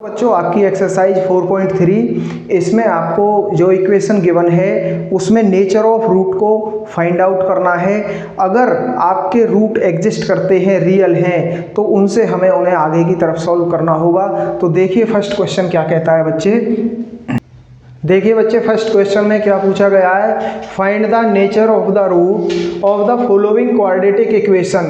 बच्चों आपकी एक्सरसाइज 4.3 इसमें आपको जो इक्वेशन गिवन है उसमें नेचर ऑफ रूट को फाइंड आउट करना है। अगर आपके रूट एग्जिस्ट करते हैं, रियल हैं, तो उनसे हमें उन्हें आगे की तरफ सॉल्व करना होगा। तो देखिए फर्स्ट क्वेश्चन क्या कहता है बच्चे। देखिए बच्चे फर्स्ट क्वेश्चन में क्या पूछा गया है, find the nature of the root of the following quadratic equation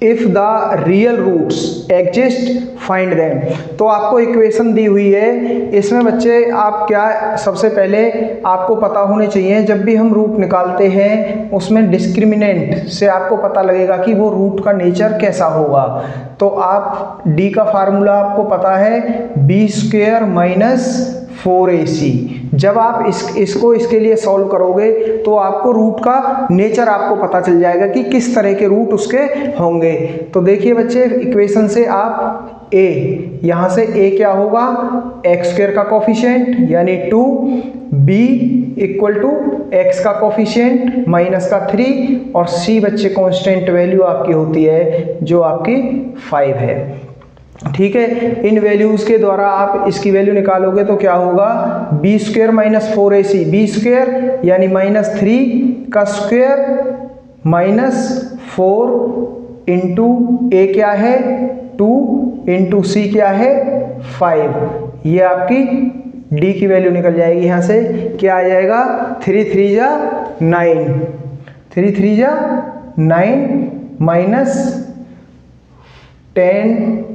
if the real roots exist find them. तो आपको इक्वेशन दी हुई है, इसमें बच्चे आप क्या सबसे पहले आपको पता होने चाहिए, जब भी हम रूट निकालते हैं उसमें डिस्क्रिमिनेंट से आपको पता लगेगा कि वो रूट का नेचर कैसा होगा। तो आप डी का फार्मूला आपको पता है b² - 4ac। जब आप इसके लिए सॉल्व करोगे तो आपको रूट का नेचर आपको पता चल जाएगा कि किस तरह के रूट उसके होंगे। तो देखिए बच्चे इक्वेशन से आप a, यहाँ से a क्या होगा, x² का कोफिशिएंट यानी 2, b = x का कोफिशिएंट -3 और c बच्चे कांस्टेंट वैल्यू आपकी होती है जो आपकी 5 है। ठीक है, इन वैल्यूज के द्वारा आप इसकी वैल्यू निकालोगे तो क्या होगा, b² - 4ac, b² यानी -3 का स्क्वायर -4 इंटू a क्या है 2 इंटू c क्या है 5। ये आपकी d की वैल्यू निकल जाएगी। यहाँ से क्या आ जाएगा, 3 3 जा 9, 3 3 जा 9 -10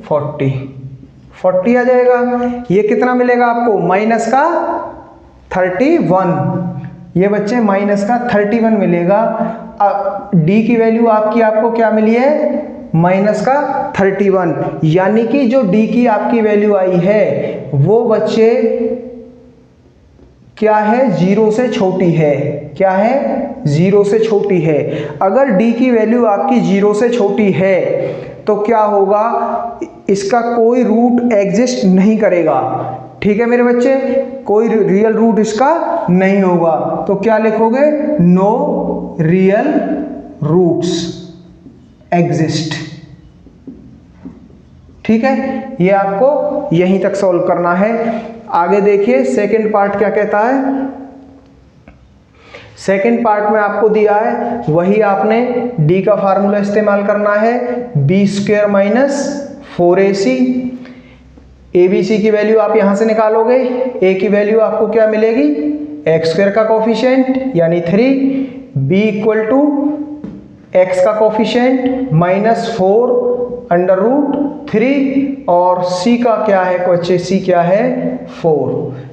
40 आ जाएगा। ये कितना मिलेगा आपको, माइनस का 31। ये बच्चे माइनस का 31 मिलेगा। डी की वैल्यू आपको क्या मिली है, माइनस का 31, यानी कि जो डी की आपकी वैल्यू आई है वो बच्चे क्या है, 0 से छोटी है। क्या है, 0 से छोटी है। अगर डी की वैल्यू आपकी 0 से छोटी है तो क्या होगा, इसका कोई रूट एग्जिस्ट नहीं करेगा। ठीक है मेरे बच्चे, कोई रियल रूट इसका नहीं होगा। तो क्या लिखोगे, नो रियल रूट्स एग्जिस्ट। ठीक है, ये आपको यहीं तक सॉल्व करना है। आगे देखिए सेकंड पार्ट क्या कहता है। सेकंड पार्ट में आपको दिया है वही आपने d का फार्मूला इस्तेमाल करना है, b² - 4ac। abc की वैल्यू आप यहां से निकालोगे, a की वैल्यू आपको क्या मिलेगी, x² का कोफिशिएंट यानी 3, b = x का कोफिशिएंट -4 √3 और c का क्या है बच्चे, c क्या है 4।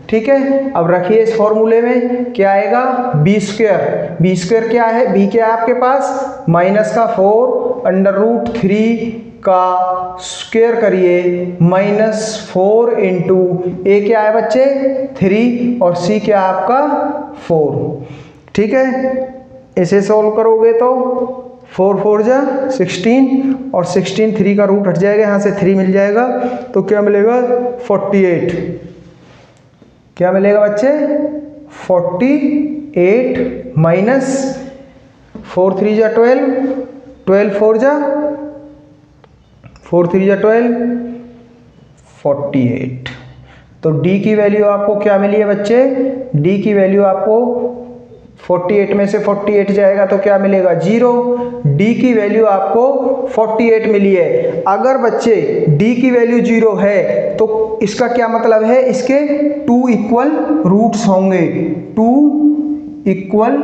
ठीक है, अब रखिए इस फॉर्मूले में क्या आएगा, b² क्या है, b क्या है आपके पास, -4 √3 का स्क्वायर करिए -4 इंटू a क्या है बच्चे 3 और c क्या है आपका 4। ठीक है, इसे सॉल्व करोगे तो 4 4 जा 16 और 16 3 का रूट हट जाएगा, यहाँ से 3 मिल जाएगा तो क्या मिलेगा 48। क्या मिलेगा बच्चे 48 -4 3 जा 12, 12 4 जा 4 3 जा 12, 48। तो d की वैल्यू आपको क्या मिली है बच्चे, d की वैल्यू आपको 48 में से 48 जाएगा तो क्या मिलेगा 0। d की वैल्यू आपको 48 मिली है। अगर बच्चे d की वैल्यू 0 है तो इसका क्या मतलब है, इसके 2 इक्वल रूट्स होंगे, 2 इक्वल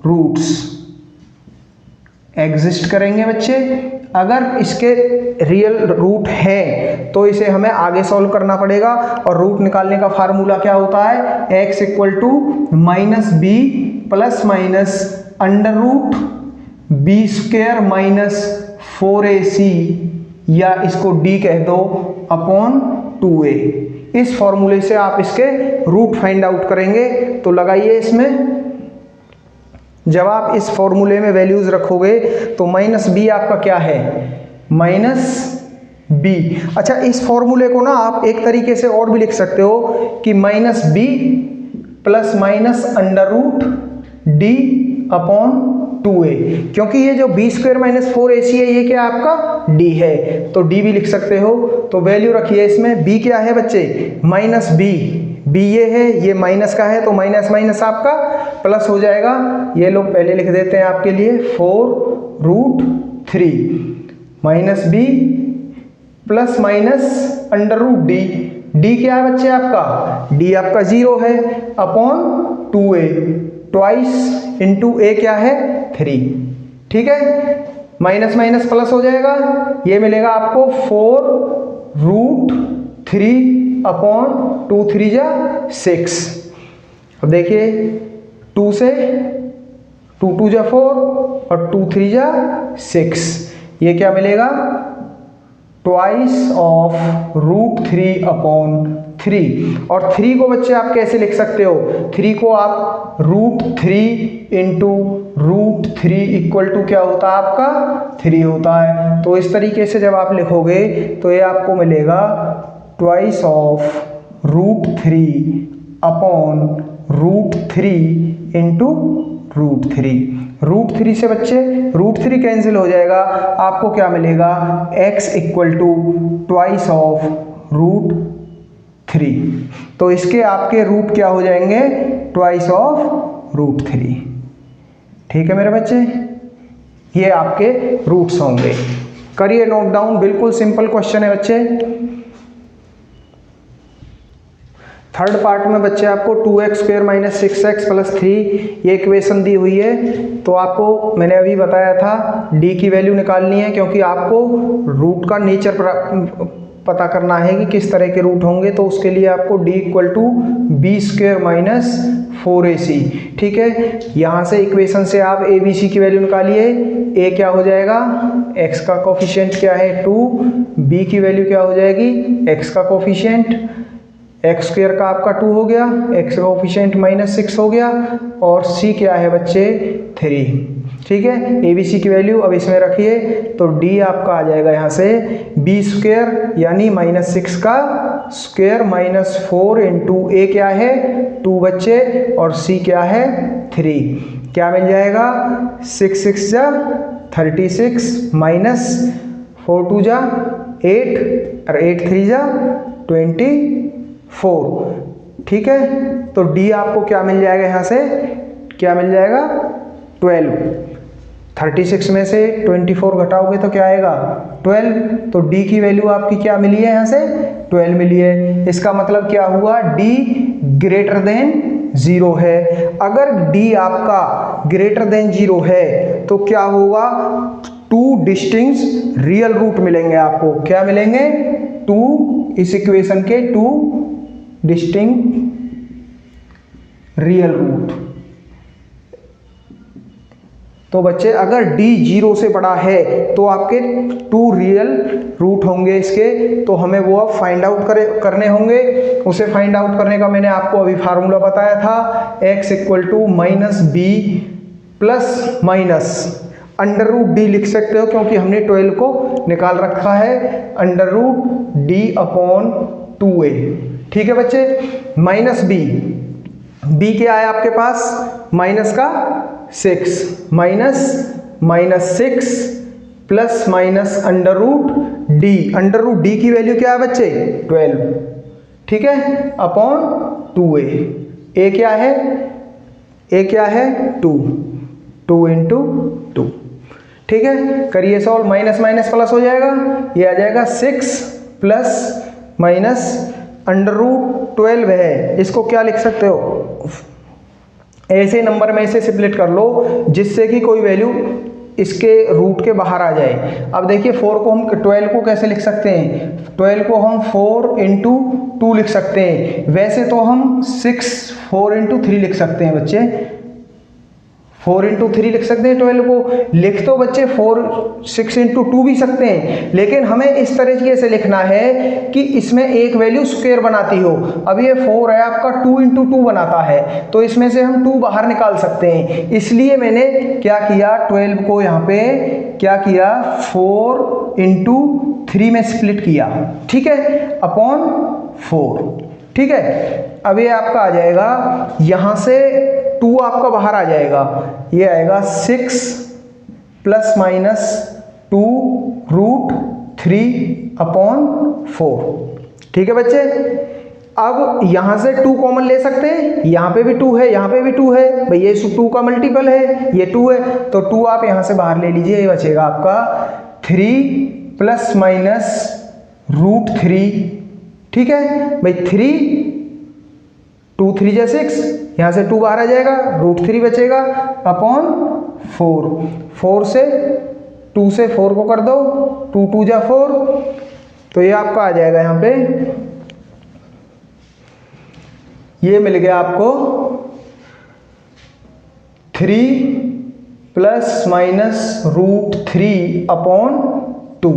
रूट्स एग्जिस्ट करेंगे बच्चे। अगर इसके रियल रूट है तो इसे हमें आगे सॉल्व करना पड़ेगा और रूट निकालने का फार्मूला क्या होता है, x = -b ±√b² - 4ac या इसको d कह दो अपॉन 2a। इस फॉर्मूले से आप इसके रूट फाइंड आउट करेंगे। तो लगाइए इसमें, जब आप इस फॉर्मूले में वैल्यूज रखोगे तो -b आपका क्या है, -b। अच्छा, इस फॉर्मूले को ना आप एक तरीके से और भी लिख सकते हो कि -b ±√d अपॉन 2a, क्योंकि ये जो b स्क्वायर माइनस 4ac है ये क्या आपका d है, तो d भी लिख सकते हो। तो वैल्यू रखिए इसमें, b क्या है बच्चे, माइनस b ये है, ये माइनस का है तो माइनस माइनस आपका प्लस हो जाएगा। ये लोग पहले लिख देते हैं आपके लिए 4√3 minus b plus minus √d, d क्या है बच्चे आपका, d आपका 0 है, upon 2a, twice into a क्या है 3, ठीक है। माइनस माइनस प्लस हो जाएगा, ये मिलेगा आपको 4√3 अपॉन 2 3 जा 6। अब देखिए 2 से 2 2 जा 4 और 2 3 जा 6, ये क्या मिलेगा, ट्वाइस ऑफ √3 अपॉन 3। और 3 को बच्चे आप कैसे लिख सकते हो, 3 को आप √3 इंटू √3 इक्वल टू क्या होता है आपका 3 होता है। तो इस तरीके से जब आप लिखोगे तो ये आपको मिलेगा ट्वाइस ऑफ √3 अपॉन √3 इंटू √3। √3 से बच्चे √3 कैंसिल हो जाएगा, आपको क्या मिलेगा, x equal to twice of √3। तो इसके आपके रूट क्या हो जाएंगे, ट्वाइस ऑफ √3। ठीक है मेरे बच्चे, ये आपके रूट्स होंगे। करिए नोट डाउन, बिल्कुल सिंपल क्वेश्चन है बच्चे। थर्ड पार्ट में बच्चे आपको 2x square minus 6x plus 3 ये इक्वेशन दी हुई है। तो आपको मैंने अभी बताया था d की वैल्यू निकालनी है, क्योंकि आपको रूट का नेचर पता करना है कि किस तरह के रूट होंगे। तो उसके लिए आपको d equal to B square minus 4ac, ठीक है। यहाँ से इक्वेशन से आप a b c की वैल्यू निकालिए। a क्या हो जाएगा, x का कोफिशिएंट क्या है 2, b की वैल्यू क्या हो जाएगी, x का कोफिशिएंट, एक्स स्क्वायर का आपका 2 हो गया, एक्स का कोफिशिएंट -6 हो गया, और c क्या है बच्चे 3, ठीक है। ए बी सी की वैल्यू अब इसमें रखिए, तो d आपका आ जाएगा यहाँ से b स्क्वायर यानी -6 का स्क्वायर -4 इंटू a क्या है 2 बच्चे, और c क्या है 3, क्या मिल जाएगा 6 6 जा 36 माइनस 4 2 जा 8 और 8 3 जा 24, ठीक है। तो d आपको क्या मिल जाएगा, यहाँ से क्या मिल जाएगा 12, 36 में से 24 घटाओगे तो क्या आएगा 12। तो d की वैल्यू आपकी क्या मिली है, यहाँ से 12 मिली है। इसका मतलब क्या हुआ, d ग्रेटर देन 0 है। अगर d आपका ग्रेटर देन 0 है तो क्या होगा, 2 डिस्टिंक्ट रियल रूट मिलेंगे आपको। क्या मिलेंगे, 2, इस इक्वेशन के 2 डिस्टिंक्ट रियल रूट। तो बच्चे अगर d 0 से बड़ा है तो आपके 2 रियल रूट होंगे इसके, तो हमें वो अब फाइंड आउट करने होंगे। उसे फाइंड आउट करने का मैंने आपको अभी फार्मूला बताया था, x equal to -b plus minus √d लिख सकते हो, क्योंकि हमने 12 को निकाल रखा है, √d अपॉन 2a, ठीक है बच्चे। -b क्या है आपके पास, माइनस का 6 -6 प्लस माइनस √d की वैल्यू क्या है बच्चे 12, ठीक है, अपॉन 2a। a क्या है 2 इंटू 2, ठीक है। करिए सॉल्व, माइनस माइनस प्लस हो जाएगा, ये आ जाएगा 6 प्लस माइनस √12 है, इसको क्या लिख सकते हो, ऐसे नंबर में से स्प्लिट कर लो जिससे कि कोई वैल्यू इसके रूट के बाहर आ जाए। अब देखिए 12 को कैसे लिख सकते हैं, 12 को हम 4 इंटू 2 लिख सकते हैं। वैसे तो हम 4 इंटू 3 लिख सकते हैं बच्चे, 4 इंटू 3 लिख सकते हैं 12 को। लिख तो बच्चे 6 इंटू 2 भी सकते हैं, लेकिन हमें इस तरीके से लिखना है कि इसमें एक वैल्यू स्क्वायर बनाती हो। अब ये 4 है आपका, 2 इंटू 2 बनाता है, तो इसमें से हम 2 बाहर निकाल सकते हैं। इसलिए मैंने क्या किया, 12 को यहाँ पे क्या किया 4 इंटू 3 में स्प्लिट किया, ठीक है, अपॉन 4, ठीक है। अब ये आपका आ जाएगा, यहाँ से 2 आपका बाहर आ जाएगा, ये आएगा 6 प्लस माइनस 2√3/4। ठीक है बच्चे। अब यहां से 2 कॉमन ले सकते हैं, यहां पे भी 2 है, यहां पे भी 2 है, भाई ये 2 का मल्टीपल है, ये 2 है, तो 2 आप यहां से बाहर ले लीजिए, ये बचेगा आपका 3 प्लस माइनस √3। ठीक है भाई, 2 3 जा 6, यहां से 2 बाहर आ जाएगा, √3 बचेगा अपॉन 4। 4 से 2 से 4 को कर दो, 2 2 जा 4, तो ये आपका आ जाएगा यहाँ पे, ये मिल गया आपको 3 प्लस माइनस √3/2।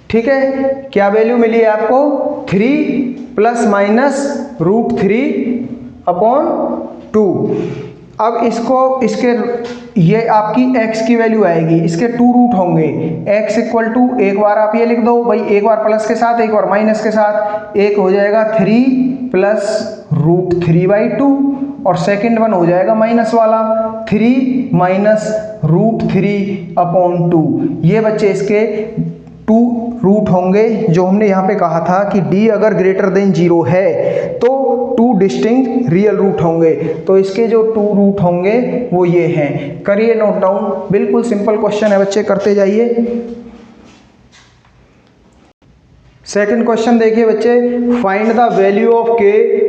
ठीक है, क्या वैल्यू मिली है आपको? 3 प्लस माइनस √3/2। अब इसके ये आपकी x की वैल्यू आएगी, इसके 2 रूट होंगे। x इक्वल टू, एक बार आप ये लिख दो भाई, एक बार प्लस के साथ, एक बार माइनस के साथ, एक हो जाएगा 3 प्लस √3/2 और सेकंड वन हो जाएगा माइनस वाला 3 माइनस √3/2। ये बच्चे इसके 2 रूट होंगे, जो हमने यहाँ पे कहा था कि d अगर ग्रेटर देन 0 है तो 2 डिस्टिंक्ट रियल रूट होंगे, तो इसके जो 2 रूट होंगे वो ये हैं। करिए नोट डाउन, बिल्कुल सिंपल क्वेश्चन है बच्चे, करते जाइए। सेकंड क्वेश्चन देखिए बच्चे, find the value of k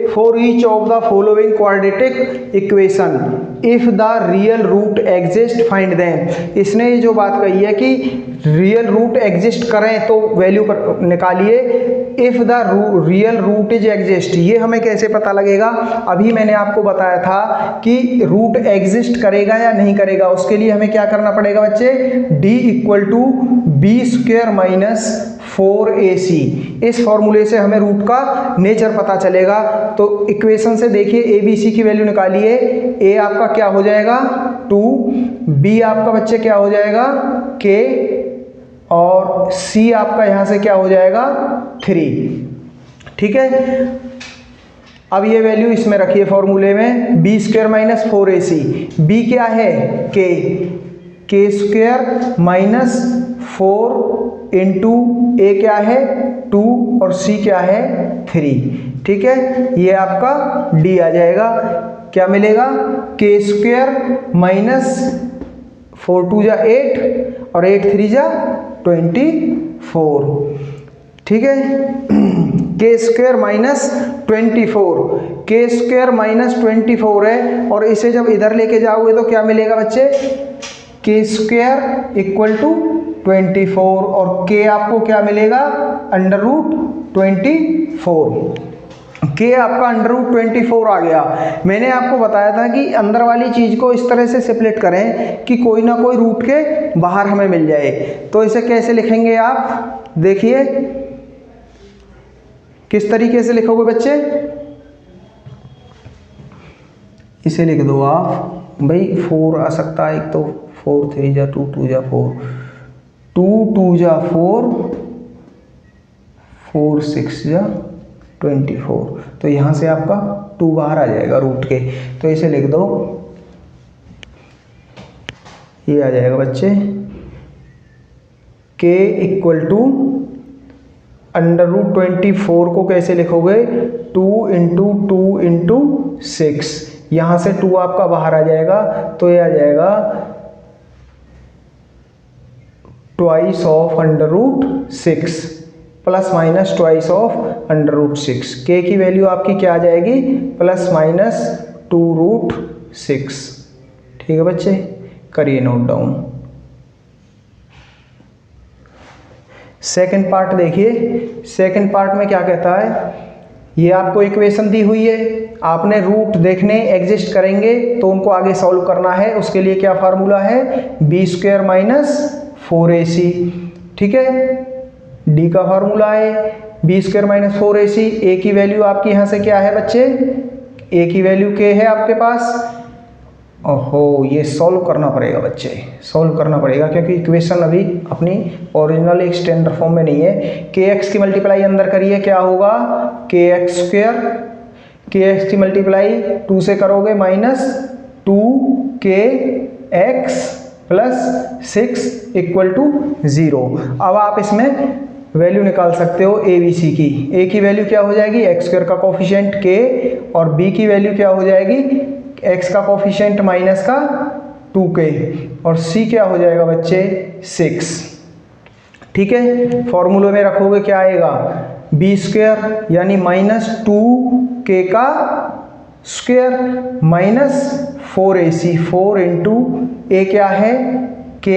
for each of the following quadratic equation if the real root exist find them. इसने ये जो बात कही है कि रियल रूट एग्जिस्ट करें तो वैल्यू निकालिए। If the real root is exist, ये हमें कैसे पता लगेगा? अभी मैंने आपको बताया था कि रूट एग्जिस्ट करेगा या नहीं करेगा, उसके लिए हमें क्या करना पड़ेगा बच्चे? d equal to b² minus 4ac। इस फॉर्मूले से हमें रूट का नेचर पता चलेगा। तो इक्वेशन से देखिए, ए बी सी की वैल्यू निकालिए। a आपका क्या हो जाएगा? 2, b आपका बच्चे क्या हो जाएगा? k, और c आपका यहां से क्या हो जाएगा? 3। ठीक है, अब ये वैल्यू इसमें रखिए फॉर्मूले में, b² माइनस 4ac। b क्या है? k² माइनस 4 इंटू a क्या है? 2 और c क्या है? 3। ठीक है, ये आपका d आ जाएगा। क्या मिलेगा? k² माइनस 4 2 जा 8 और 8 3 जा 24। ठीक है, k² माइनस 24, k² माइनस 24 है, और इसे जब इधर लेके जाओगे तो क्या मिलेगा बच्चे? k² इक्वल टू 24, और k आपको क्या मिलेगा? √24। k आपका √24 आ गया। मैंने आपको बताया था कि अंदर वाली चीज को इस तरह से सेपरेट करें कि कोई ना कोई रूट के बाहर हमें मिल जाए। तो इसे कैसे लिखेंगे आप? देखिए किस तरीके से लिखोगे बच्चे? इसे लिख दो आप भाई, 4 आ सकता है एक तो, 4 3 जा 2 2 जा 4, 2 2 जा 4, 4 6 जा 24। तो यहाँ से आपका 2 बाहर आ जाएगा रूट के, तो इसे लिख दो, ये आ जाएगा बच्चे k इक्वल टू √24 को कैसे लिखोगे? 2 इंटू 2 इंटू 6, यहाँ से 2 आपका बाहर आ जाएगा, तो ये आ जाएगा twice of √6 plus minus twice of √6। k की वैल्यू आपकी क्या आ जाएगी? Plus minus 2√6। ठीक है बच्चे, करिए नोट डाउन। सेकंड पार्ट देखिए, सेकंड पार्ट में क्या कहता है? ये आपको इक्वेशन दी हुई है, आपने रूट देखने एग्जिस्ट करेंगे तो उनको आगे सॉल्व करना है। उसके लिए क्या फार्मूला है? b² minus 4ac। ठीक है, d का फार्मूला है b² माइनस 4ac। a की वैल्यू आपकी यहाँ से क्या है बच्चे? a की वैल्यू k है आपके पास। ओहो, ये सॉल्व करना पड़ेगा बच्चे, सॉल्व करना पड़ेगा, क्योंकि इक्वेशन अभी अपनी ओरिजिनल एक स्टैंडर्ड फॉर्म में नहीं है। kx की मल्टीप्लाई अंदर करिए, क्या होगा? kx², kx की मल्टीप्लाई 2 से करोगे minus 2kx plus 6 equal to 0। अब आप इसमें वैल्यू निकाल सकते हो ए बी सी की। ए की वैल्यू क्या हो जाएगी, एक्स स्क्वायर का कोफिशिएंट के, और बी की वैल्यू क्या हो जाएगी, एक्स का कोफिशिएंट माइनस का 2k, और सी क्या हो जाएगा बच्चे 6। ठीक है, फॉर्मूले में रखोगे क्या आएगा, बी स्क्वायर यानी माइनस 2k का स्क्वायर माइनस 4ac, 4 इंटू ए क्या है k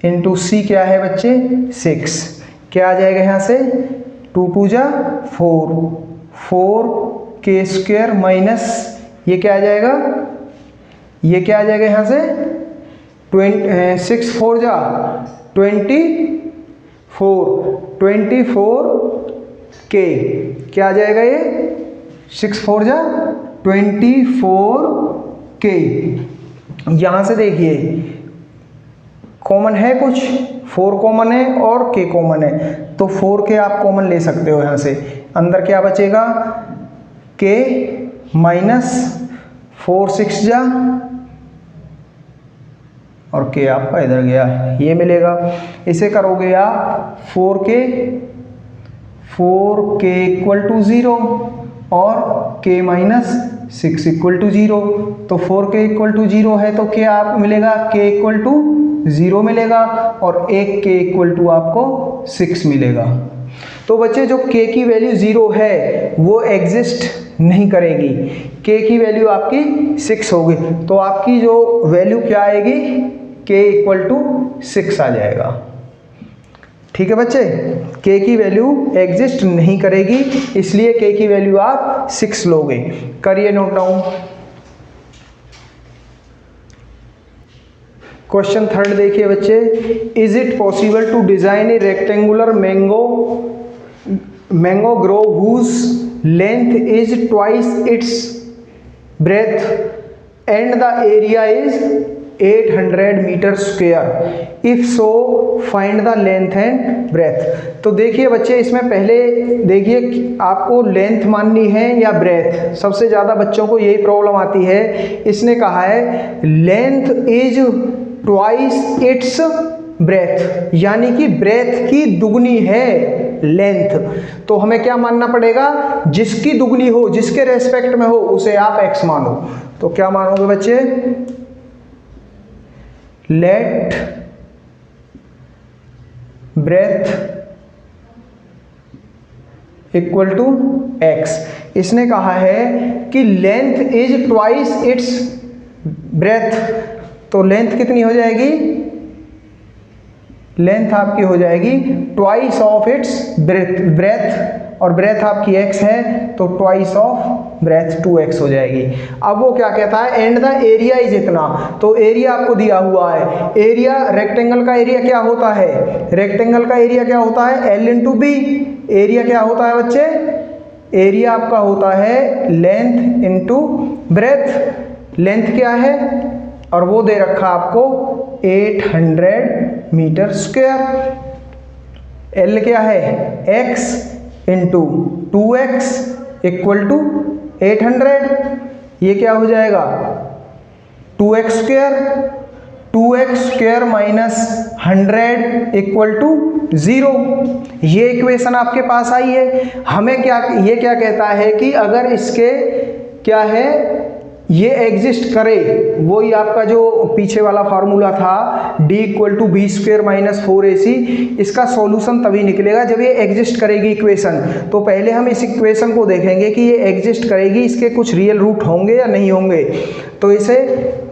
इंटू सी क्या है बच्चे 6। क्या आ जाएगा यहाँ से 2 2 जा 4, 4k स्क्वायर माइनस ये क्या आ जाएगा, ये क्या आ जाएगा यहाँ से 6 4 जा 24k, क्या आ जाएगा ये 6 4 जा 24k। यहाँ से देखिए कॉमन है कुछ, 4 कॉमन है और k कॉमन है, तो 4k आप कॉमन ले सकते हो। यहाँ से अंदर क्या बचेगा k माइनस 4 6 जा, और k आपका इधर गया, ये मिलेगा। इसे करोगे आप 4k इक्वल टू 0 और k माइनस 6 इक्वल टू 0, तो 4k इक्वल टू 0 है तो क्या आप मिलेगा, k इक्वल टू 0 मिलेगा, और एक k इक्वल टू आपको 6 मिलेगा। तो बच्चे जो k की वैल्यू 0 है वो एग्जिस्ट नहीं करेगी, k की वैल्यू आपकी 6 होगी, तो आपकी जो वैल्यू क्या आएगी, k इक्वल टू 6 आ जाएगा। ठीक है बच्चे, k की वैल्यू एग्जिस्ट नहीं करेगी, इसलिए k की वैल्यू आप 6 लोगे। करिए नोट डाउन। क्वेश्चन 3 देखिए बच्चे, is it possible to design a rectangular mango grove whose length is twice its breadth and the area is 800 metre square, if so find the length and breadth. तो देखिए बच्चे, इसमें पहले देखिए आपको length माननी है या ब्रेथ, सबसे ज़्यादा बच्चों को यही प्रॉब्लम आती है। इसने कहा है length is twice its breath, यानी कि ब्रेथ की दुगनी है लेंथ, तो हमें क्या मानना पड़ेगा, जिसकी दुगनी हो, जिसके रेस्पेक्ट में हो उसे आप x मानो। तो क्या मानोगे बच्चे, let breadth equal to x। इसने कहा है कि length is twice its breadth, तो लेंथ कितनी हो जाएगी, लेंथ आपकी हो जाएगी ट्वाइस ऑफ इट्स ब्रेथ, और ब्रेथ आपकी x है तो ट्वाइस ऑफ ब्रेथ 2x हो जाएगी। अब वो क्या कहता है, एंड द एरिया इज इतना, तो एरिया आपको दिया हुआ है। एरिया रेक्टेंगल का एरिया क्या होता है, रेक्टेंगल का एरिया क्या होता है l इंटू बी। एरिया क्या होता है बच्चे, एरिया आपका होता है लेंथ इंटू ब्रेथ। लेंथ क्या है, और वो दे रखा आपको 800 मीटर स्क्वायर। L क्या है, x into 2x equal to 800, ये क्या हो जाएगा 2x square, 2x square minus 100 equal to 0। ये इक्वेशन आपके पास आई है। हमें क्या, ये क्या कहता है कि अगर इसके क्या है, ये एग्जिस्ट करे, वही आपका जो पीछे वाला फार्मूला था d equal to B square minus 4ac, इसका सॉल्यूशन तभी निकलेगा जब ये एग्जिस्ट करेगी इक्वेशन। तो पहले हम इस इक्वेशन को देखेंगे कि ये एग्जिस्ट करेगी, इसके कुछ रियल रूट होंगे या नहीं होंगे। तो इसे,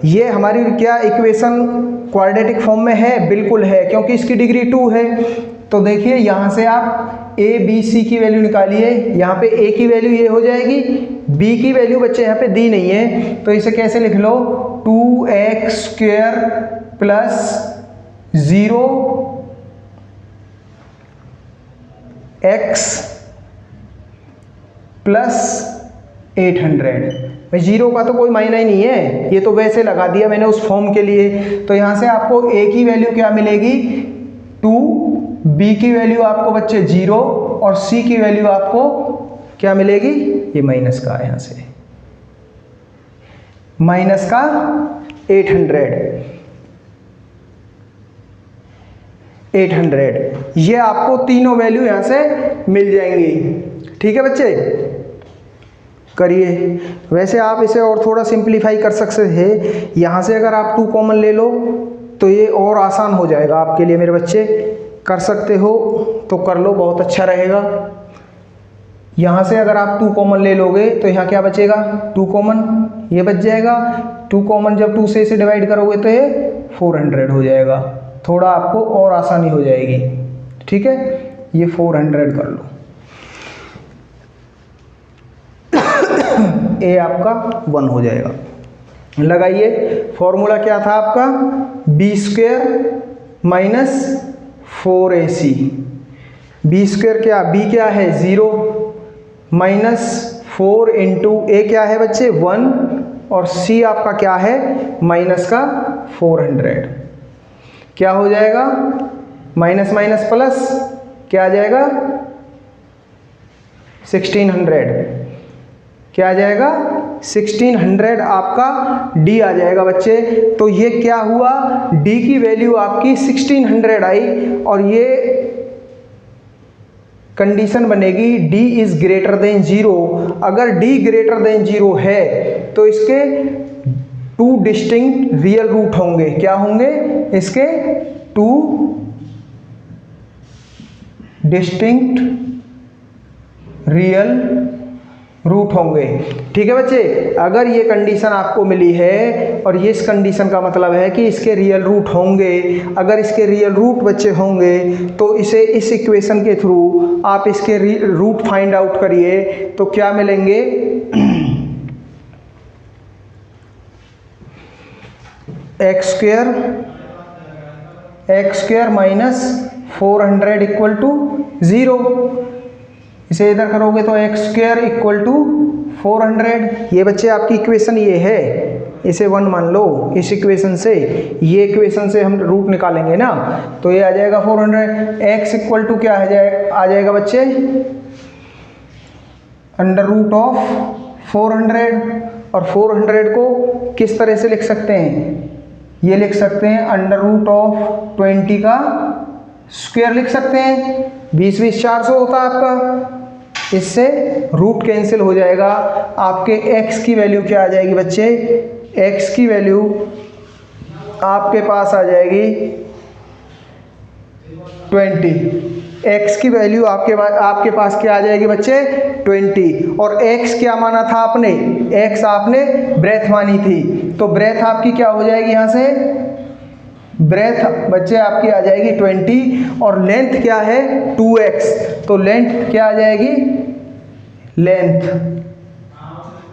ये हमारी क्या इक्वेशन क्वाड्रेटिक फॉर्म में है, बिल्कुल है, क्योंकि इसकी डिग्री 2 है। तो देखिए यहाँ से आप a b c की वैल्यू निकालिए, यहाँ पे a की वैल्यू ये हो जाएगी, b की वैल्यू बच्चे यहाँ पे दी नहीं है, तो इसे कैसे लिख लो, 2x square plus 0 x plus 800। भाई जीरो का तो कोई मायना ही नहीं है, ये तो वैसे लगा दिया मैंने उस फॉर्म के लिए। तो यहाँ से आपको a की वैल्यू क्या मिलेगी 2, b की वैल्यू आपको बच्चे 0, और c की वैल्यू आपको क्या मिलेगी, ये माइनस का, यहाँ से माइनस का 800। 800। ये आपको तीनों वैल्यू यहाँ से मिल जाएंगी। ठीक है बच्चे, करिए। वैसे आप इसे और थोड़ा सिंप्लीफाई कर सकते थे, यहाँ से अगर आप 2 कॉमन ले लो तो ये और आसान हो जाएगा आपके लिए मेरे बच्चे। कर सकते हो तो कर लो, बहुत अच्छा रहेगा। यहाँ से अगर आप 2 कॉमन ले लोगे तो यहाँ क्या बचेगा, 2 कॉमन ये बच जाएगा। 2 कॉमन जब 2 से इसे डिवाइड करोगे तो ये 400 हो जाएगा। थोड़ा आपको और आसानी हो जाएगी। ठीक है, ये 400 कर लो। ए आपका 1 हो जाएगा। लगाइए, फॉर्मूला क्या था आपका, b² माइनस 4ac। b² क्या, b क्या है 0 माइनस 4 इंटू ए क्या है बच्चे 1 और c आपका क्या है माइनस का 400। क्या हो जाएगा, माइनस माइनस प्लस क्या आ जाएगा 1600। क्या आ जाएगा 1600 आपका d आ जाएगा बच्चे। तो ये क्या हुआ, d की वैल्यू आपकी 1600 आई और ये कंडीशन बनेगी d इज ग्रेटर देन 0। अगर d ग्रेटर देन 0 है तो इसके 2 डिस्टिंक्ट रियल रूट होंगे। क्या होंगे, इसके 2 डिस्टिंक्ट रियल रूट होंगे। ठीक है बच्चे, अगर ये कंडीशन आपको मिली है और ये इस कंडीशन का मतलब है कि इसके रियल रूट होंगे। अगर इसके रियल रूट बच्चे होंगे तो इसे इस इक्वेशन के थ्रू आप इसके रूट फाइंड आउट करिए तो क्या मिलेंगे, x² माइनस 400 इक्वल टू 0। इसे इधर करोगे तो x² इक्वल टू 400। ये बच्चे आपकी इक्वेशन ये है, इसे 1 मान लो। इस इक्वेशन से, ये इक्वेशन से हम रूट निकालेंगे ना तो ये आ जाएगा 400। x इक्वल टू क्या आ जाएगा बच्चे, अंडर रूट ऑफ 400। और 400 को किस तरह से लिख सकते हैं, ये लिख सकते हैं अंडर रूट ऑफ 20 का स्क्वायर लिख सकते हैं। 20 20 400 होता है आपका। इससे रूट कैंसिल हो जाएगा। आपके x की वैल्यू क्या आ जाएगी बच्चे, x की वैल्यू आपके पास आ जाएगी 20। x की वैल्यू आपके पास क्या आ जाएगी बच्चे 20। और x क्या माना था आपने, x आपने ब्रेथ मानी थी। तो ब्रेथ आपकी क्या हो जाएगी, यहाँ से ब्रेथ बच्चे आपकी आ जाएगी 20 और लेंथ क्या है 2x। तो लेंथ क्या आ जाएगी,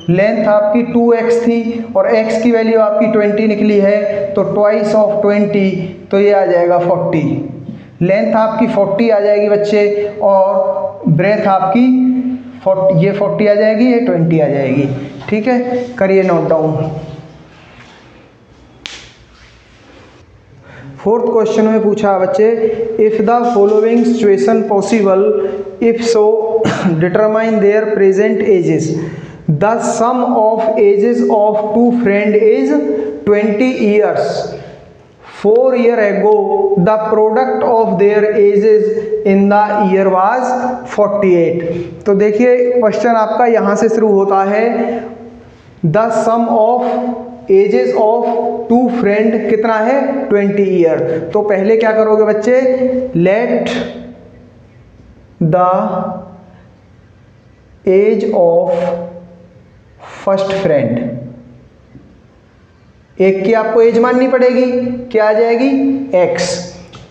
लेंथ आपकी 2x थी और x की वैल्यू आपकी 20 निकली है तो ट्वाइस ऑफ 20 तो ये आ जाएगा 40। लेंथ आपकी 40 आ जाएगी बच्चे और ब्रेथ आपकी 40, ये 40 आ जाएगी, ये 20 आ जाएगी। ठीक है, करिए नोट डाउन। 4th क्वेश्चन में पूछा बच्चे, if the following situation possible, if so determine their present ages. The sum of ages of 2 friend is 20 years. 4 years ago the product of their ages in the year was 48. तो देखिए question आपका यहाँ से शुरू होता है, the sum of ages of 2 friend कितना है 20 ईयर। तो पहले क्या करोगे बच्चे, let the age of first friend, एक की आपको एज माननी पड़ेगी, क्या आ जाएगी x,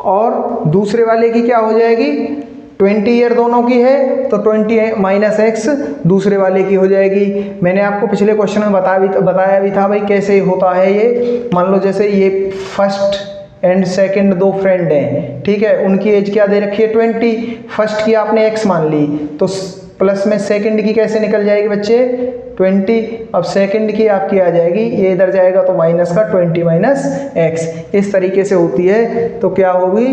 और दूसरे वाले की क्या हो जाएगी 20 ईयर दोनों की है तो 20 माइनस x दूसरे वाले की हो जाएगी। मैंने आपको पिछले क्वेश्चन में बताया भी था भाई कैसे होता है ये। मान लो जैसे ये फर्स्ट एंड सेकंड 2 फ्रेंड हैं, ठीक है, उनकी एज क्या दे रखी है 20। फर्स्ट की आपने x मान ली तो प्लस में सेकंड की कैसे निकल जाएगी बच्चे 20। अब सेकंड की आपकी आ जाएगी, ये इधर जाएगा तो माइनस का 20 माइनस x, इस तरीके से होती है। तो क्या होगी,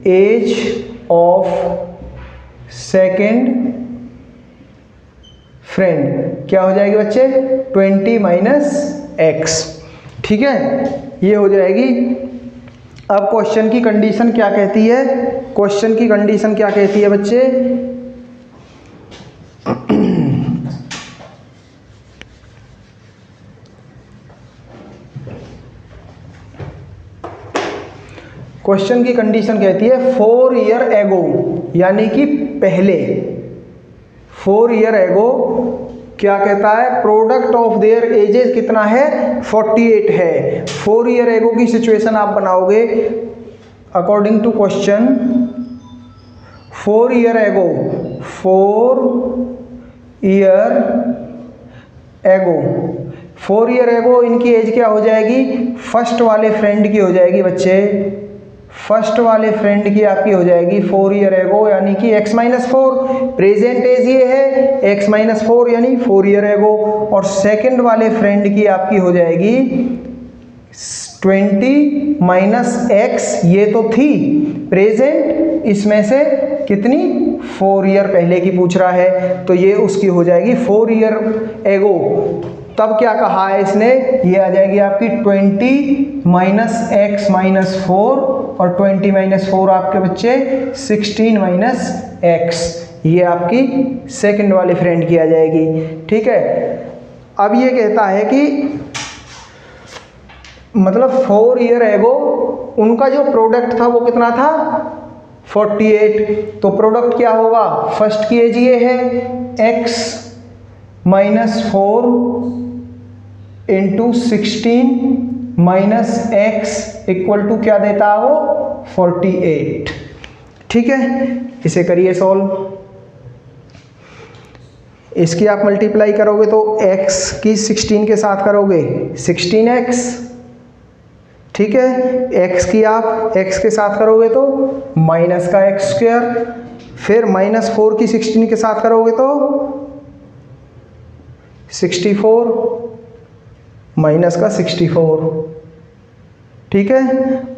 एज ऑफ सेकंड फ्रेंड क्या हो जाएगी बच्चे 20 माइनस x। ठीक है, ये हो जाएगी अब क्वेश्चन की कंडीशन क्या कहती है, क्वेश्चन की कंडीशन क्या कहती है बच्चे, क्वेश्चन की कंडीशन कहती है 4 ईयर एगो, यानी कि पहले 4 ईयर एगो क्या कहता है, प्रोडक्ट ऑफ देयर एजेस कितना है 48 है। 4 ईयर एगो की सिचुएशन आप बनाओगे according to question. 4 year ago, 4 year ago, 4 year ago इनकी एज क्या हो जाएगी, फर्स्ट वाले फ्रेंड की हो जाएगी बच्चे, फर्स्ट वाले फ्रेंड की आपकी हो जाएगी 4 ईयर एगो, यानी कि x-4, प्रेजेंट एज ये है x-4 यानी 4 ईयर एगो, और सेकंड वाले फ्रेंड की आपकी हो जाएगी 20 - x, ये तो थी प्रेजेंट, इसमें से कितनी 4 ईयर पहले की पूछ रहा है, तो ये उसकी हो जाएगी 4 ईयर एगो। तब क्या कहा है इसने, ये आ जाएगी आपकी 20 - x-4, और 20 - 4 आपके बच्चे 16 - x, ये आपकी सेकंड वाली फ्रेंड की आ जाएगी। ठीक है, अब ये कहता है कि मतलब 4 ईयर एगो उनका जो प्रोडक्ट था वो कितना था 48, तो प्रोडक्ट क्या होगा, फर्स्ट की एज ये है x-4 into 16 - x equal to क्या देता है वो 48। ठीक है, इसे करिए सॉल्व। इसकी आप मल्टीप्लाई करोगे तो x की 16 के साथ करोगे 16x, ठीक है, x की आप x के साथ करोगे तो माइनस का x², फिर -4 की 16 के साथ करोगे तो 64 माइनस का 64, ठीक है,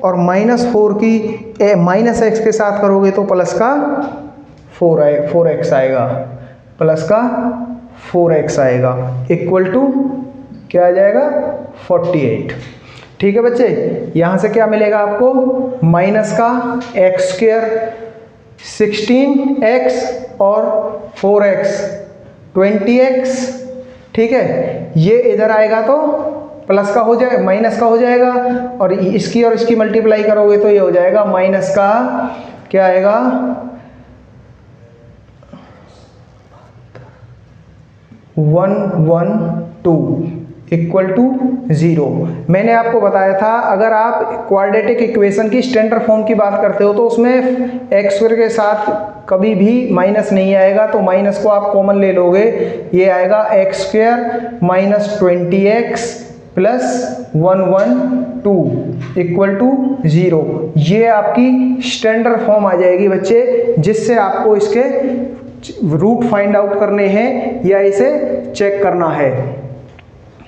और -4 की -x के साथ करोगे तो प्लस का 4x आएगा, प्लस का 4x आएगा, इक्वल टू क्या आ जाएगा 48। ठीक है बच्चे, यहाँ से क्या मिलेगा आपको, माइनस का x², 16x और 4x 20x, ठीक है, ये इधर आएगा तो प्लस का हो जाए, माइनस का हो जाएगा, और इसकी मल्टीप्लाई करोगे तो ये हो जाएगा माइनस का क्या आएगा 112 इक्वल टू 0। मैंने आपको बताया था अगर आप क्वाड्रेटिक इक्वेशन की स्टैंडर्ड फॉर्म की बात करते हो तो उसमें x² के साथ कभी भी माइनस नहीं आएगा, तो माइनस को आप कॉमन ले लोगे, ये आएगा x² - 20x plus 112 equal to 0। ये आपकी स्टैंडर्ड फॉर्म आ जाएगी बच्चे, जिससे आपको इसके रूट फाइंड आउट करने हैं या इसे चेक करना है।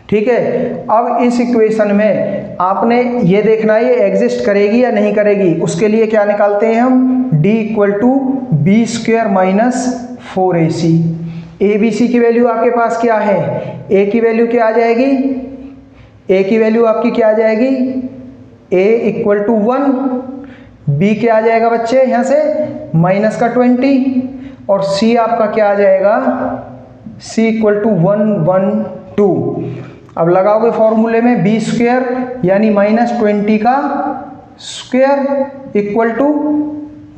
ठीक है, अब इस इक्वेशन में आपने ये देखना है ये एग्जिस्ट करेगी या नहीं करेगी, उसके लिए क्या निकालते हैं हम, d equal to b² - 4ac। abc की वैल्यू आपके पास क्या है, a की वैल्यू क्या आ जाएगी, a की वैल्यू आपकी क्या आ जाएगी, a इक्वल टू 1, b क्या आ जाएगा बच्चे यहाँ से माइनस का 20, और c आपका क्या आ जाएगा, c इक्वल टू 112। अब लगाओगे फॉर्मूले में b² यानी -20 का square equal to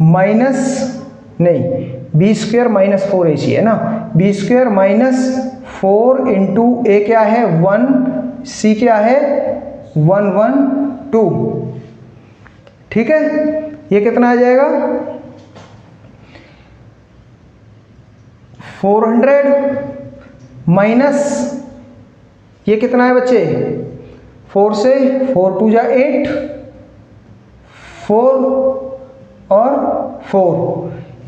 b² - 4ac है ना, b² - 4 इंटू a क्या है 1, c क्या है 112। ठीक है, ये कितना आ जाएगा 400 माइनस ये कितना है बच्चे 4 से 4 2 जा 8, 4 और 4,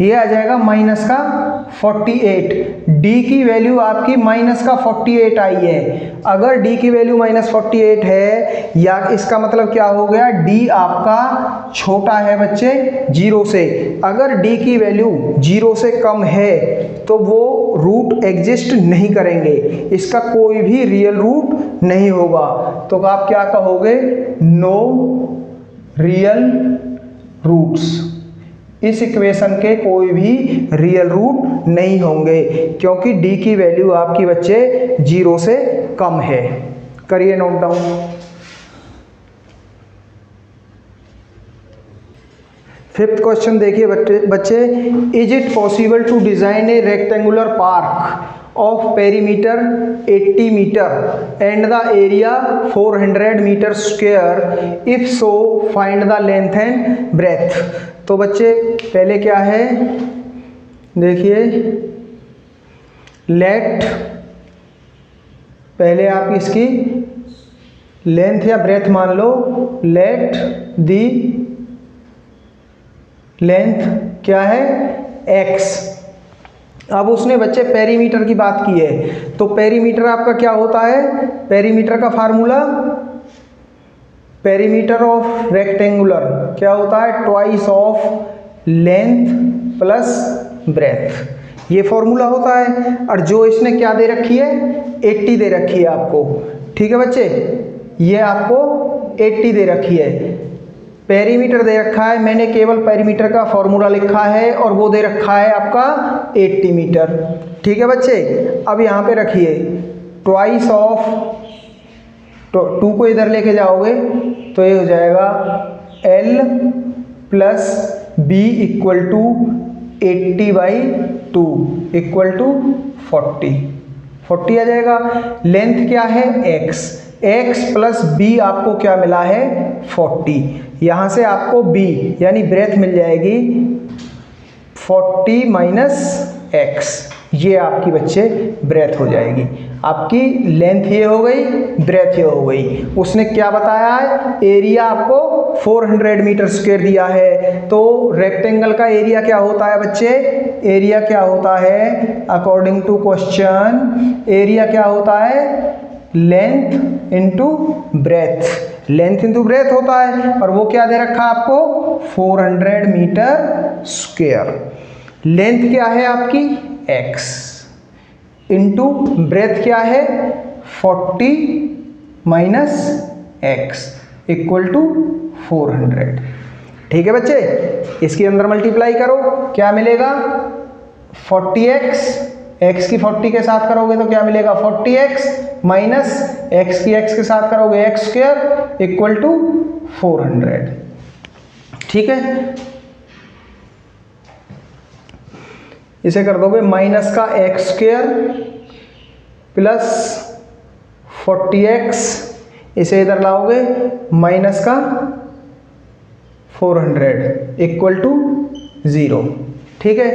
ये आ जाएगा माइनस का 48। d की वैल्यू आपकी माइनस का 48 आई है। अगर d की वैल्यू -48 है, या इसका मतलब क्या हो गया, d आपका छोटा है बच्चे 0 से। अगर d की वैल्यू 0 से कम है तो वो रूट एग्जिस्ट नहीं करेंगे, इसका कोई भी रियल रूट नहीं होगा। तो आप क्या कहोगे, नो रियल रूट्स, इस इक्वेशन के कोई भी रियल रूट नहीं होंगे क्योंकि डी की वैल्यू आपकी बच्चे 0 से कम है। करिए नोट डाउन। फिफ्थ क्वेश्चन देखिए बच्चे, is it possible to design a rectangular park of perimeter 80 metre and the area 400 metre square, if so find the length and breadth. तो बच्चे पहले क्या है, देखिए लेट, पहले आप इसकी लेंथ या ब्रेथ मान लो, लेट दी लेंथ क्या है x। अब उसने बच्चे पेरीमीटर की बात की है, तो पेरीमीटर आपका क्या होता है, पेरीमीटर का फार्मूला, पेरीमीटर ऑफ रेक्टेंगुलर क्या होता है, twice of length plus breadth, ये फॉर्मूला होता है। और जो इसने क्या दे रखी है, 80 दे रखी है आपको। ठीक है बच्चे, ये आपको 80 दे रखी है, पेरीमीटर दे रखा है, मैंने केवल पेरीमीटर का फॉर्मूला लिखा है और वो दे रखा है आपका 80 मीटर। ठीक है बच्चे, अब यहाँ पे रखिए ट्वाइस ऑफ, तो 2 को इधर लेके जाओगे तो ये हो जाएगा L plus B equal to 80/2 equal to 40 आ जाएगा। लेंथ क्या है x प्लस b आपको क्या मिला है 40, यहाँ से आपको b यानी ब्रेथ मिल जाएगी 40 माइनस x, ये आपकी बच्चे ब्रेथ हो जाएगी। आपकी लेंथ ये हो गई, ब्रेथ ये हो गई। उसने क्या बताया है, एरिया आपको 400 मीटर स्क्वायर दिया है, तो रेक्टेंगल का एरिया क्या होता है बच्चे, एरिया क्या होता है अकॉर्डिंग टू क्वेश्चन, एरिया क्या होता है length into breadth, length into breadth होता है, और वो क्या दे रखा है आपको 400 मीटर स्क्वायर। लेंथ क्या है आपकी x इंटू ब्रेथ क्या है 40 माइनस x इक्वल टू 400। ठीक है बच्चे, इसके अंदर मल्टीप्लाई करो, क्या मिलेगा 40x, x की 40 के साथ करोगे तो क्या मिलेगा 40x माइनस x की x के साथ करोगे x स्क्वायर इक्वल टू 400। ठीक है, इसे कर दोगे माइनस का x स्क्वायर प्लस 40x, इसे इधर लाओगे माइनस का 400 इक्वल टू 0। ठीक है,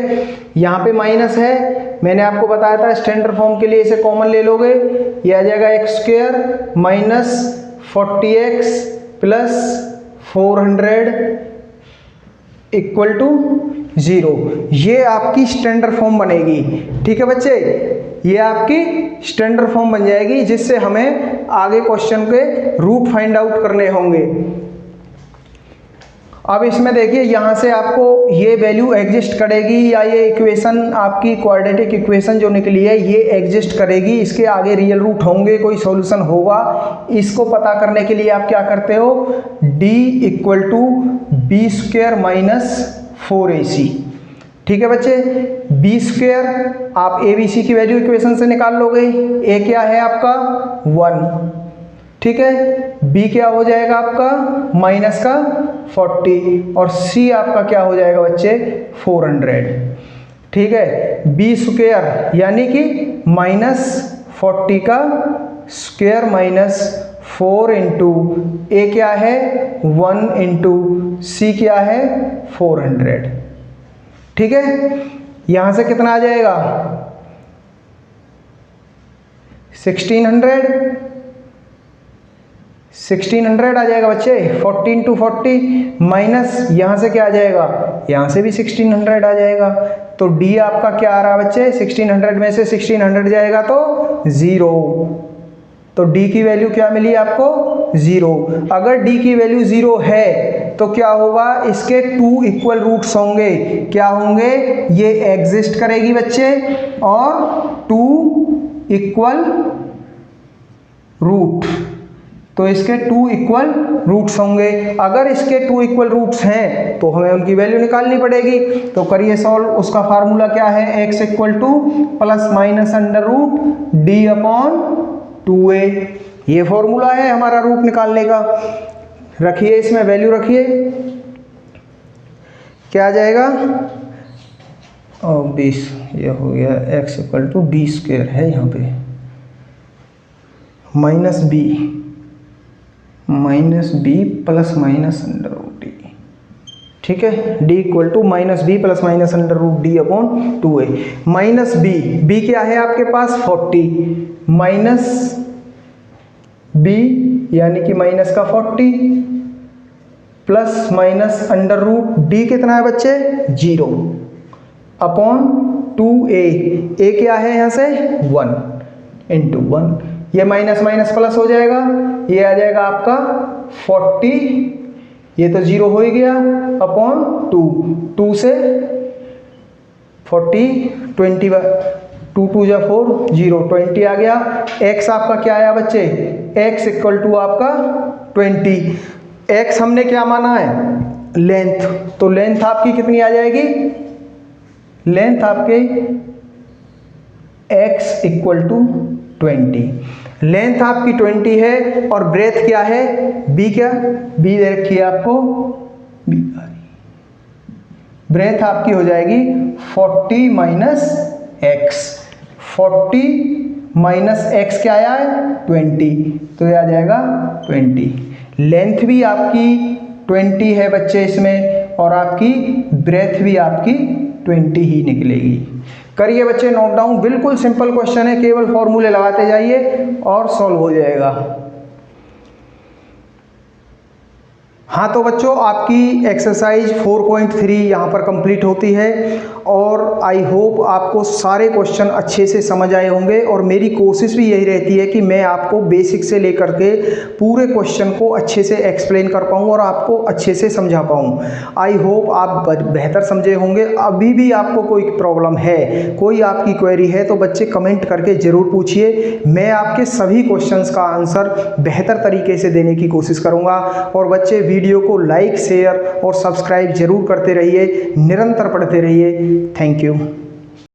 यहाँ पे माइनस है, मैंने आपको बताया था स्टैंडर्ड फॉर्म के लिए इसे कॉमन ले लोगे, ये आ जाएगा x square minus 40x plus 400 equal to 0, ये आपकी स्टैंडर्ड फॉर्म बनेगी। ठीक है बच्चे, ये आपकी स्टैंडर्ड फॉर्म बन जाएगी, जिससे हमें आगे क्वेश्चन के रूट फाइंड आउट करने होंगे। अब इसमें देखिए यहाँ से आपको ये वैल्यू एग्जिस्ट करेगी, या ये इक्वेशन आपकी क्वाड्रेटिक इक्वेशन जो निकली है ये एग्जिस्ट करेगी, इसके आगे रियल रूट होंगे, कोई सॉल्यूशन होगा। इसको पता करने के लिए आप क्या करते हो, d equal to B square minus 4ac। ठीक है बच्चे, बी स्क्वायर आप abc की वैल्यू इक्वेशन से निकाल लोगे, a क्या है आपका 1, ठीक है, b क्या हो जाएगा आपका माइनस का 40, और c आपका क्या हो जाएगा बच्चे 400। ठीक है, बी स्क्वायर यानी कि माइनस 40 का स्क्वायर माइनस 4 इंटू ए क्या है 1 इंटू सी क्या है 400। ठीक है, यहां से कितना आ जाएगा 1600 आ जाएगा बच्चे, 40 इंटू 40 माइनस यहाँ से क्या आ जाएगा, यहाँ से भी 1600 आ जाएगा। तो d आपका क्या आ रहा है बच्चे, 1600 में से 1600 जाएगा तो 0, तो d की वैल्यू क्या मिली आपको 0। अगर d की वैल्यू 0 है तो क्या होगा, इसके 2 इक्वल रूट्स होंगे, क्या होंगे, ये एग्जिस्ट करेगी बच्चे, और 2 इक्वल रूट तो इसके 2 इक्वल रूट्स होंगे। अगर इसके 2 इक्वल रूट्स हैं तो हमें उनकी वैल्यू निकालनी पड़ेगी। तो करिए सॉल्व। उसका फार्मूला क्या है, x equal to plus minus under root D upon 2a, ये फॉर्मूला है हमारा रूट निकालने का। रखिए, इसमें वैल्यू रखिए, क्या आ जाएगा, और 20, ये हो गया x equal to D square है यहाँ पे minus B plus minus under root D. ठीक है, d equal to minus B plus minus under root D upon 2a। Minus B क्या है आपके पास 40, माइनस बी यानी कि माइनस का 40 plus minus under root D कितना है बच्चे 0 अपॉन 2a। a क्या है यहाँ से 1 इंटू 1, ये माइनस माइनस प्लस हो जाएगा, ये आ जाएगा आपका 40, ये तो 0 हो ही गया, अपॉन 2 से 40, 20, 2 2 जा 4, 0, 20 आ गया। x आपका क्या आया बच्चे, x इक्वल टू आपका 20। x हमने क्या माना है, लेंथ, तो लेंथ आपकी कितनी आ जाएगी, लेंथ आपके x इक्वल टू 20, लेंथ आपकी 20 है और ब्रेथ क्या है b, क्या b दे रखी है आपको, ब्रेथ आपकी हो जाएगी 40 माइनस x, 40 माइनस x क्या आया है 20, तो ये आ जाएगा 20। लेंथ भी आपकी 20 है बच्चे इसमें, और आपकी ब्रेथ भी आपकी 20 ही निकलेगी। करिए बच्चे नोट डाउन, बिल्कुल सिंपल क्वेश्चन है, केवल फॉर्मूले लगाते जाइए और सॉल्व हो जाएगा। हाँ तो बच्चों, आपकी एक्सरसाइज 4.3 यहाँ पर कंप्लीट होती है, और आई होप आपको सारे क्वेश्चन अच्छे से समझ आए होंगे। और मेरी कोशिश भी यही रहती है कि मैं आपको बेसिक से लेकर के पूरे क्वेश्चन को अच्छे से एक्सप्लेन कर पाऊँ और आपको अच्छे से समझा पाऊँ। आई होप आप बेहतर समझे होंगे। अभी भी आपको कोई प्रॉब्लम है, कोई आपकी क्वेरी है, तो बच्चे कमेंट करके ज़रूर पूछिए, मैं आपके सभी क्वेश्चंस का आंसर बेहतर तरीके से देने की कोशिश करूँगा। और बच्चे वीडियो को लाइक, शेयर और सब्सक्राइब जरूर करते रहिए, निरंतर पढ़ते रहिए। Thank you.